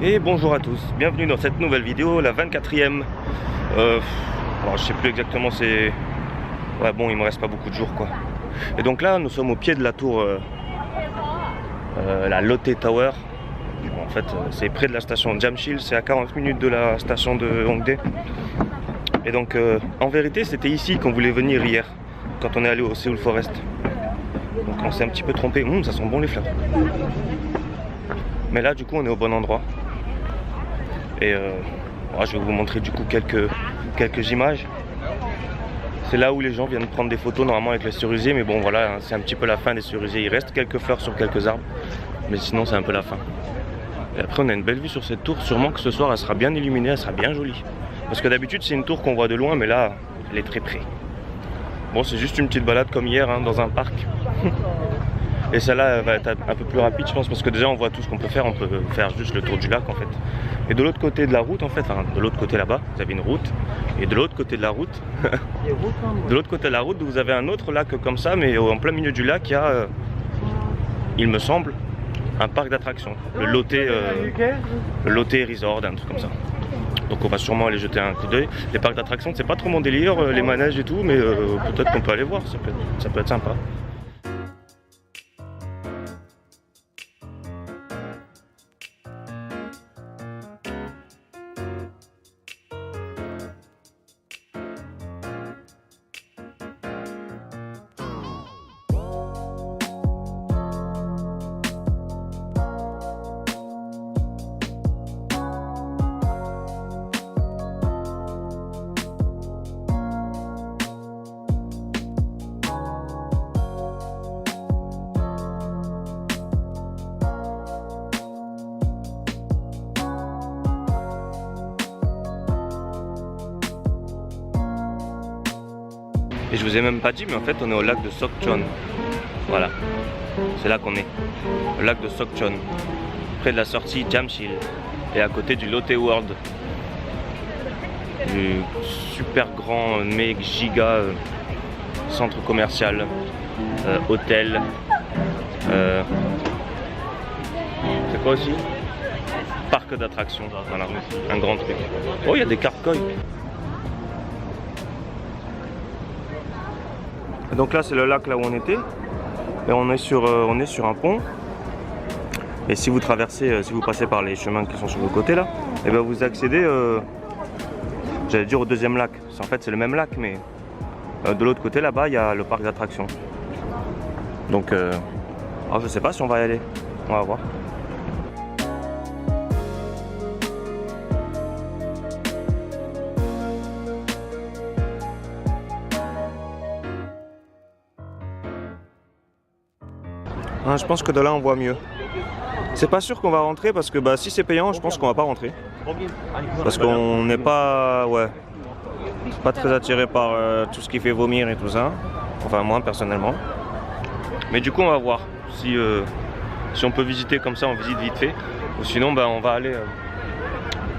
Et bonjour à tous, bienvenue dans cette nouvelle vidéo, la 24e. Alors je sais plus exactement, c'est... Ouais bon, il me reste pas beaucoup de jours quoi. Et donc là, nous sommes au pied de la tour, la Lotte Tower. En fait, c'est près de la station Jamshil, c'est à 40 minutes de la station de Hongdae. Et donc, en vérité, c'était ici qu'on voulait venir hier, quand on est allé au Seoul Forest. Donc on s'est un petit peu trompé. Ça sent bon les fleurs. Mais là, du coup, on est au bon endroit. Et je vais vous montrer du coup quelques images. C'est là où les gens viennent prendre des photos normalement avec les cerisiers. Mais bon, voilà, c'est un petit peu la fin des cerisiers. Il reste quelques fleurs sur quelques arbres. Mais sinon, c'est un peu la fin. Et après, on a une belle vue sur cette tour. Sûrement que ce soir, elle sera bien illuminée, elle sera bien jolie. Parce que d'habitude, c'est une tour qu'on voit de loin, mais là, elle est très près. Bon, c'est juste une petite balade comme hier, hein, dans un parc. Et celle-là va être un peu plus rapide, je pense, parce que déjà, on voit tout ce qu'on peut faire. On peut faire juste le tour du lac, en fait. Et de l'autre côté de la route, en fait, enfin, de l'autre côté là-bas, vous avez une route. Et de l'autre côté de la route, de l'autre côté de la route, vous avez un autre lac comme ça, mais en plein milieu du lac, il y a, il me semble, un parc d'attractions. Le Lotte Resort, un truc comme ça. Donc on va sûrement aller jeter un coup d'œil. Les parcs d'attractions, c'est pas trop mon délire, les manèges et tout, mais peut-être qu'on peut aller voir, ça peut être sympa. Et je vous ai même pas dit, mais en fait on est au lac de Sokchon. Voilà, c'est là qu'on est. Le lac de Sokchon, près de la sortie Jamshil et à côté du Lotte World. Du super grand, méga giga centre commercial, hôtel. C'est quoi aussi? Parc d'attractions, voilà, un grand truc. Oh, il y a des cartes koi. Donc là c'est le lac là où on était et on est sur un pont, et si vous traversez, si vous passez par les chemins qui sont sur le côté là, et bien vous accédez, j'allais dire au deuxième lac. En fait c'est le même lac, mais de l'autre côté là-bas il y a le parc d'attractions. Donc je sais pas si on va y aller, on va voir. Je pense que de là on voit mieux. C'est pas sûr qu'on va rentrer parce que si c'est payant, je pense qu'on va pas rentrer. Parce qu'on n'est pas, pas très attiré par tout ce qui fait vomir et tout ça. Enfin moi personnellement. Mais du coup on va voir si on peut visiter comme ça, on visite vite fait. Ou sinon on va aller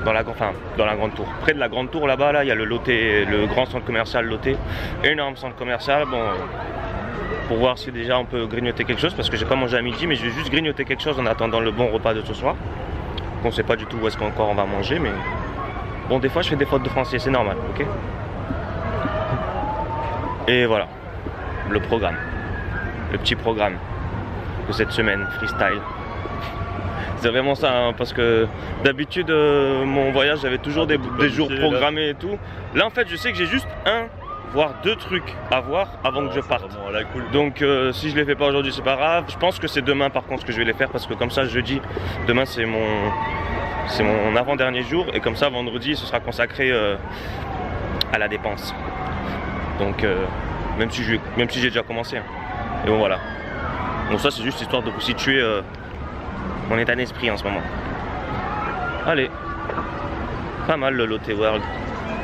dans la grande tour. Près de la grande tour là-bas, là il y a le Lotte, le grand centre commercial Lotte. Énorme centre commercial. Pour voir si déjà on peut grignoter quelque chose, parce que j'ai pas mangé à midi, mais je vais juste grignoter quelque chose en attendant le bon repas de ce soir. On sait pas du tout où est-ce qu'encore on va manger, mais bon, des fois je fais des fautes de français, c'est normal, ok. Et voilà, le programme, le petit programme de cette semaine freestyle. C'est vraiment ça, hein, parce que d'habitude mon voyage j'avais toujours des jours programmés et tout. Là en fait je sais que j'ai juste voire deux trucs à voir avant que je parte. Donc si je les fais pas aujourd'hui c'est pas grave. Je pense que c'est demain par contre que je vais les faire, parce que comme ça jeudi, demain c'est mon avant-dernier jour, et comme ça vendredi ce sera consacré à la dépense. Donc même si j'ai déjà commencé, hein. Et bon voilà. Donc ça c'est juste histoire de vous situer mon état d'esprit en ce moment. Allez, pas mal le Lotte World.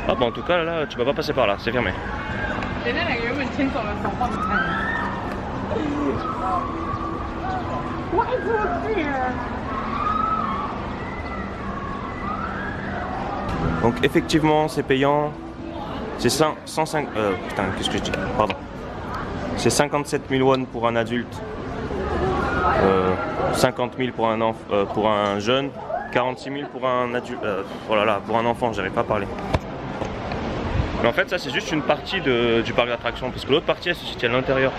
En tout cas là tu peux pas passer par là, c'est fermé. Donc effectivement c'est payant. C'est 105. Putain, qu'est-ce que je dis? Pardon. C'est 57 000 won pour un adulte, 50 000 pour un jeune, 46 000 pour un adulte. Oh là là, pour un enfant, j'arrive pas à parler. Mais en fait, ça c'est juste une partie du parc d'attractions, parce que l'autre partie elle se situe à l'intérieur.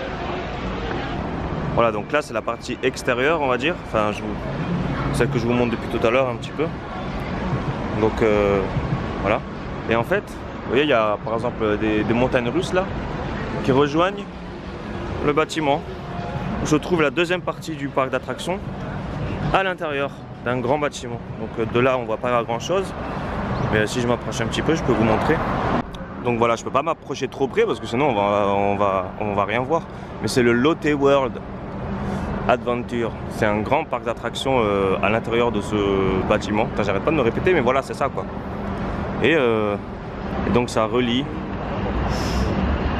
Voilà, donc là c'est la partie extérieure, on va dire. Enfin, celle que je vous montre depuis tout à l'heure un petit peu. Donc voilà. Et en fait, vous voyez, il y a par exemple des montagnes russes là qui rejoignent le bâtiment où se trouve la deuxième partie du parc d'attractions à l'intérieur d'un grand bâtiment. Donc de là on voit pas grand chose, mais si je m'approche un petit peu je peux vous montrer. Donc voilà, je peux pas m'approcher trop près parce que sinon on va rien voir. Mais c'est le Lotte World Adventure. C'est un grand parc d'attractions à l'intérieur de ce bâtiment. J'arrête pas de me répéter, mais voilà, c'est ça quoi. Et donc ça relie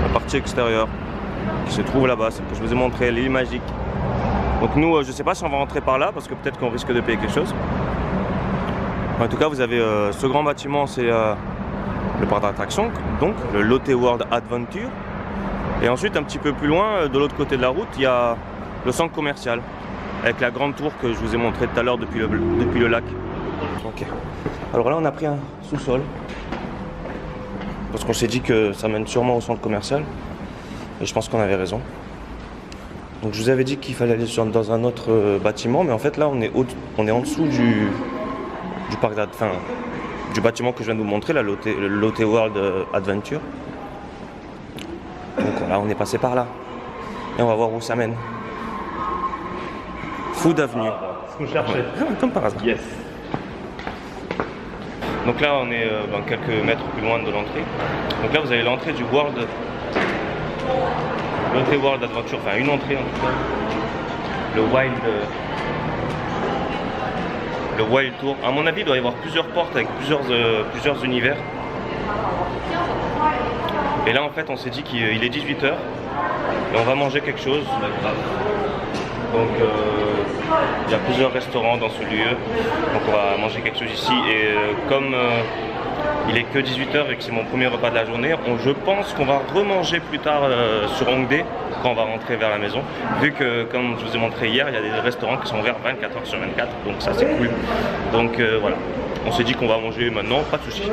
la partie extérieure qui se trouve là-bas, celle que je vous ai montré, l'île magique. Donc nous, je sais pas si on va rentrer par là parce que peut-être qu'on risque de payer quelque chose. En tout cas, vous avez ce grand bâtiment, c'est le parc d'attractions, donc le Lotte World Adventure. Et ensuite, un petit peu plus loin, de l'autre côté de la route, il y a le centre commercial avec la grande tour que je vous ai montré tout à l'heure depuis le lac. Ok. Alors là, on a pris un sous-sol parce qu'on s'est dit que ça mène sûrement au centre commercial et je pense qu'on avait raison. Donc je vous avais dit qu'il fallait aller dans un autre bâtiment, mais en fait là, on est en dessous du parc du bâtiment que je viens de vous montrer, la Lotte World Adventure. Donc voilà, on est passé par là et on va voir où ça mène. Food Avenue. Ce qu'on cherchait. Comme par hasard. Yes. Donc là on est quelques mètres plus loin de l'entrée. Donc là vous avez l'entrée du Lotte World Adventure, enfin une entrée en tout cas. Le Wild Tour. À mon avis il doit y avoir plusieurs portes avec plusieurs univers. Et là en fait on s'est dit qu'il est 18h et on va manger quelque chose. Donc il y a plusieurs restaurants dans ce lieu, donc on va manger quelque chose ici. Et comme il est que 18h et que c'est mon premier repas de la journée, je pense qu'on va remanger plus tard sur Hongdae quand on va rentrer vers la maison. Vu que comme je vous ai montré hier, il y a des restaurants qui sont ouverts 24h/24, donc ça c'est cool. Donc voilà, on s'est dit qu'on va manger maintenant, pas de soucis.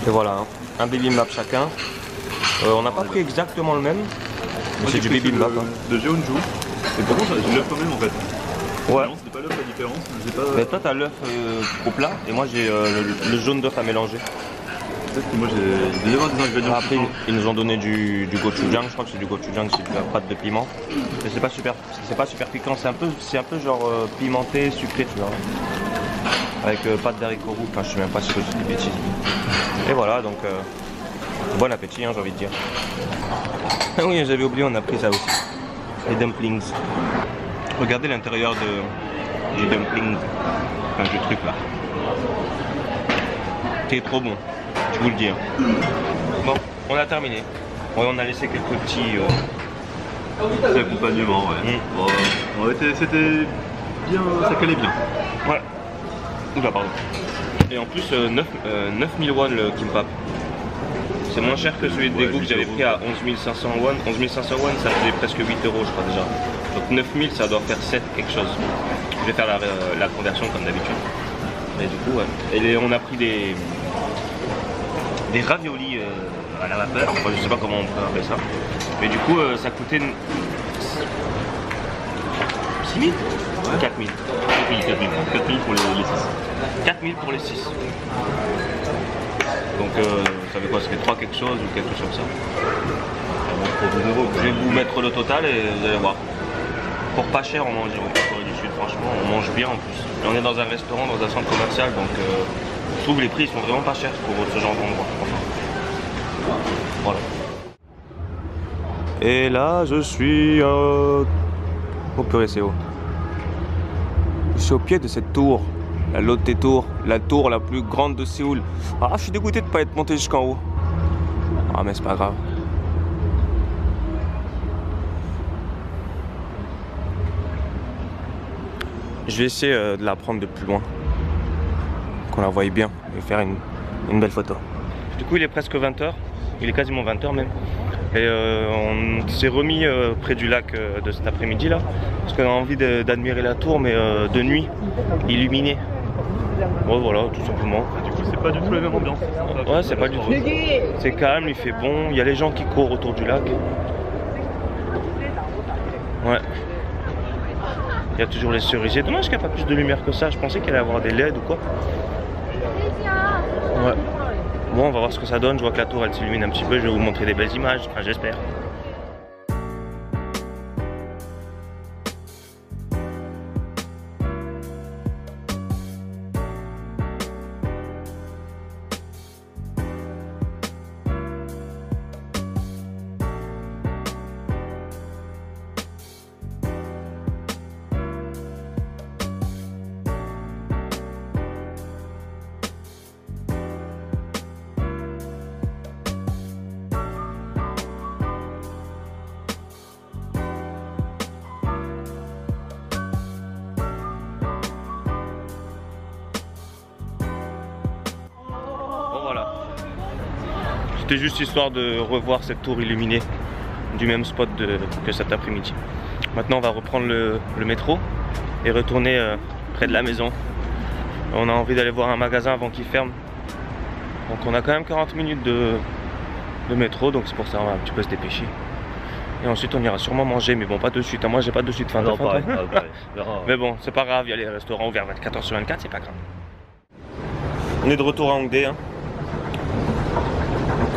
Et voilà, hein. Un bibimbap chacun. On n'a pas pris exactement le même. Mais c'est du bibimbap. De Jeonju. Et par contre, j'ai l'œuf quand même en fait. Ouais. C'est pas l'œuf la différence. Pas... Mais toi, t'as l'œuf au plat et moi j'ai le jaune d'œuf à mélanger. Peut-être que moi j'ai déjà des ingrédients. Après, ils nous ont donné du gochujang. Je crois que c'est du gochujang, c'est de la pâte de piment. Mais c'est pas super piquant. C'est un peu genre pimenté, sucré, tu vois. Avec pâte d'haricots rouges. Enfin, je sais même pas si je dis des bêtises. Et voilà, donc bon appétit, hein, j'ai envie de dire. Ah oui, j'avais oublié, on a pris ça aussi. Les dumplings. Regardez l'intérieur du dumplings. Enfin, du truc là. C'est trop bon, je vous le dis. Hein. Bon, on a terminé. On a laissé quelques petits... accompagnements, ouais. Bon, c'était bien, ça calait bien. Ouais. Oula, pardon. Et en plus, 9000 won le kimbap. C'est moins cher que celui de Daegu que j'avais pris à 11 500 won. 11 500 won, ça faisait presque 8 € je crois déjà. Donc 9000, ça doit faire 7 quelque chose. Je vais faire la conversion comme d'habitude. Et du coup, ouais. Et on a pris des raviolis à la vapeur. Enfin, je sais pas comment on peut appeler ça. Mais du coup, ça coûtait 6 000 ou 4 000 4 000 pour les 6. 4 000 pour les 6. Donc ça fait quoi? Ça fait 3 quelque chose ou quelque chose comme ça. Je vais vous mettre le total et vous allez voir. Pour pas cher on mange en Corée du Sud, franchement on mange bien en plus. Et on est dans un restaurant, dans un centre commercial, donc je trouve les prix sont vraiment pas chers pour ce genre d'endroit. Voilà. Et là je suis oh purée c'est haut. Je suis au pied de cette tour. La Lotte Tour, la tour la plus grande de Séoul. Ah, je suis dégoûté de ne pas être monté jusqu'en haut. Ah, mais c'est pas grave. Je vais essayer de la prendre de plus loin. Qu'on la voie bien et faire une belle photo. Du coup, il est presque 20h. Il est quasiment 20 h même. Et on s'est remis près du lac de cet après-midi là. Parce qu'on a envie d'admirer la tour, mais de nuit, illuminée. Ouais, voilà, tout simplement. Du coup, c'est pas du tout la même ambiance. Ouais, c'est pas du tout. C'est calme, il fait bon. Il y a les gens qui courent autour du lac. Ouais. Il y a toujours les cerisiers. Dommage qu'il n'y a pas plus de lumière que ça. Je pensais qu'il allait y avoir des LED ou quoi. Ouais. Bon, on va voir ce que ça donne. Je vois que la tour elle s'illumine un petit peu. Je vais vous montrer des belles images. Enfin, j'espère. C'était juste histoire de revoir cette tour illuminée du même spot que cet après-midi. Maintenant on va reprendre le métro et retourner près de la maison. On a envie d'aller voir un magasin avant qu'il ferme. Donc on a quand même 40 minutes de métro, donc c'est pour ça on va un petit peu se dépêcher. Et ensuite on ira sûrement manger, mais bon pas de suite. Moi j'ai pas de suite faim. Non, pareil. Mais bon c'est pas grave, il y a les restaurants ouverts 24 h sur 24, c'est pas grave. On est de retour à Hongdae. Hein.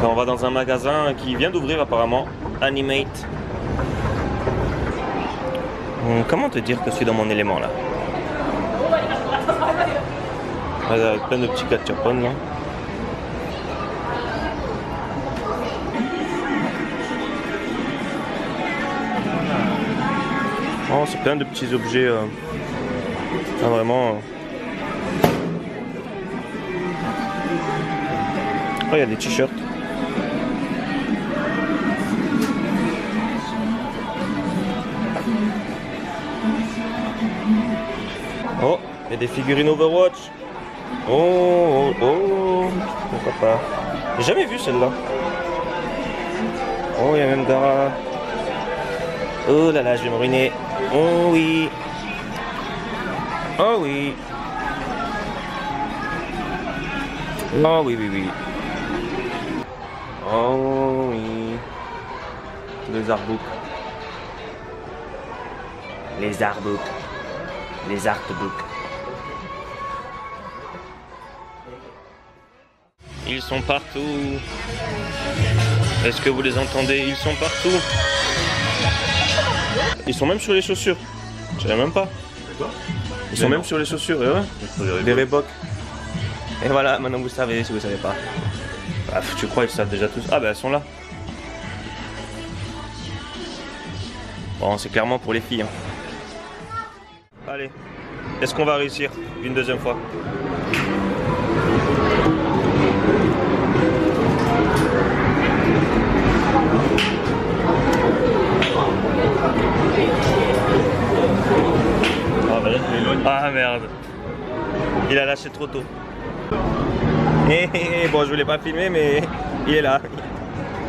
On va dans un magasin qui vient d'ouvrir apparemment, Animate. Comment te dire que je suis dans mon élément là? Avec plein de petits gachapon là. Oh, c'est plein de petits objets. Vraiment. Oh, il y a des t-shirts. Oh, il y a des figurines Overwatch. Oh, oh, oh. Pourquoi pas? J'ai jamais vu celle-là. Oh, il y a même Dara. Oh là là, je vais me ruiner. Oh oui. Oh oui. Oh oui, oui, oui. Oh oui. Les artbooks. Les artbooks. Les artbooks. Ils sont partout. Est-ce que vous les entendez? Ils sont partout. Ils sont même sur les chaussures. Je savais même pas. Ils sont même sur les chaussures, et ouais. Des Reebok. Et voilà, maintenant vous savez si vous savez pas. Ah, tu crois qu'ils savent déjà tous? Ah bah elles sont là. Bon, c'est clairement pour les filles. Hein. Allez, est-ce qu'on va réussir une deuxième fois? Ah merde. Il a lâché trop tôt. Bon, je voulais pas filmer, mais il est là.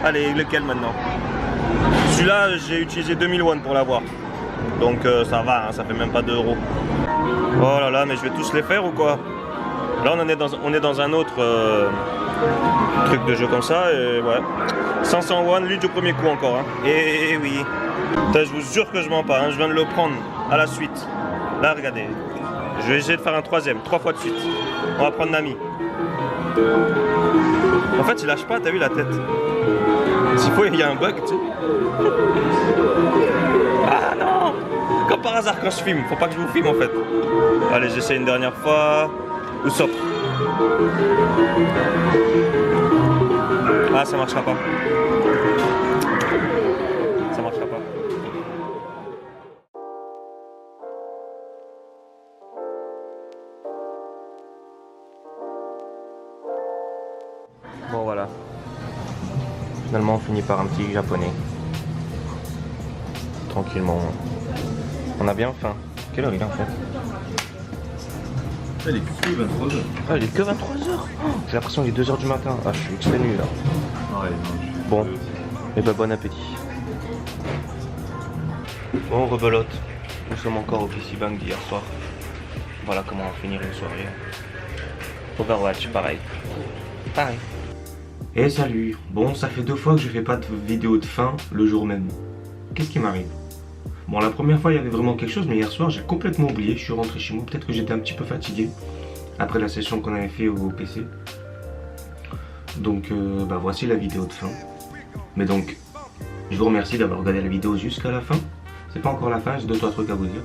Allez, lequel maintenant? Celui-là, j'ai utilisé 2000 won pour l'avoir. Donc ça va, hein, ça fait même pas 2 €. Oh là là, mais je vais tous les faire ou quoi? Là, on est dans un autre truc de jeu comme ça. Et ouais. 500 won, lui du premier coup encore. Hein. Et oui. Putain, je vous jure que je mens pas. Hein, je viens de le prendre à la suite. Là, regardez. Je vais essayer de faire un troisième, 3 fois de suite. On va prendre Nami. En fait, il lâche pas, t'as vu la tête? S'il faut, il y a un bug, tu sais. Ah non! Comme par hasard quand je filme, faut pas que je vous filme en fait. Allez, j'essaie une dernière fois. Usopp. Ah, ça marchera pas. Ça marchera pas. Bon voilà. Finalement on finit par un petit japonais. Tranquillement. On a bien faim. Quelle heure il est en fait? Il est que 23 h. Ah il est que 23 h. J'ai l'impression qu'il est 2 h du matin. Ah je suis exténué là. Ouais, non, Bon, et ben bon appétit. Bon, rebelote. Nous sommes encore au PC Bank d'hier soir. Voilà comment on va finir une soirée. Overwatch, pareil. Pareil. Et salut. Bon, ça fait 2 fois que je fais pas de vidéo de fin le jour même. Qu'est-ce qui m'arrive? Bon, la première fois, il y avait vraiment quelque chose, mais hier soir, j'ai complètement oublié. Je suis rentré chez moi. Peut-être que j'étais un petit peu fatigué après la session qu'on avait fait au PC. Donc, bah, voici la vidéo de fin. Mais donc, je vous remercie d'avoir regardé la vidéo jusqu'à la fin. C'est pas encore la fin, j'ai 2-3 trucs à vous dire.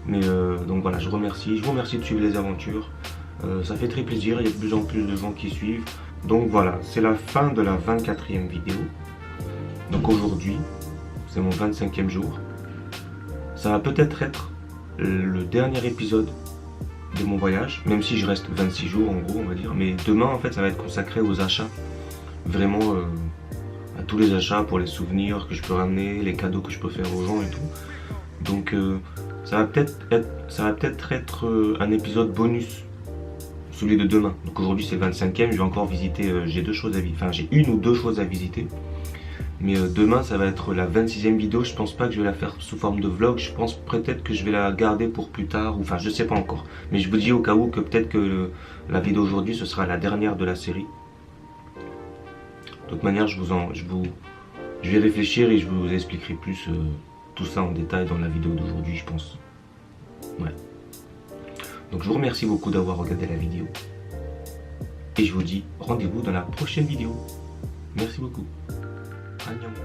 Mais donc voilà, je vous remercie de suivre les aventures. Ça fait très plaisir, il y a de plus en plus de gens qui suivent. Donc voilà, c'est la fin de la 24e vidéo. Donc aujourd'hui, c'est mon 25e jour. Ça va peut-être être le dernier épisode de mon voyage, même si je reste 26 jours en gros, on va dire. Mais demain, en fait, ça va être consacré aux achats. Vraiment, à tous les achats pour les souvenirs que je peux ramener, les cadeaux que je peux faire aux gens et tout. Donc ça va peut-être être un épisode bonus, celui de demain. Donc aujourd'hui c'est 25e, je vais encore visiter, j'ai 2 choses à visiter, enfin j'ai 1 ou 2 choses à visiter. Mais demain ça va être la 26e vidéo, je pense pas que je vais la faire sous forme de vlog, je pense peut-être que je vais la garder pour plus tard, ou enfin je sais pas encore. Mais je vous dis au cas où que peut-être que la vidéo aujourd'hui ce sera la dernière de la série. De toute manière je vais réfléchir et je vous expliquerai plus tout ça en détail dans la vidéo d'aujourd'hui, je pense. Ouais. Donc je vous remercie beaucoup d'avoir regardé la vidéo. Et je vous dis rendez-vous dans la prochaine vidéo. Merci beaucoup. Annyeong.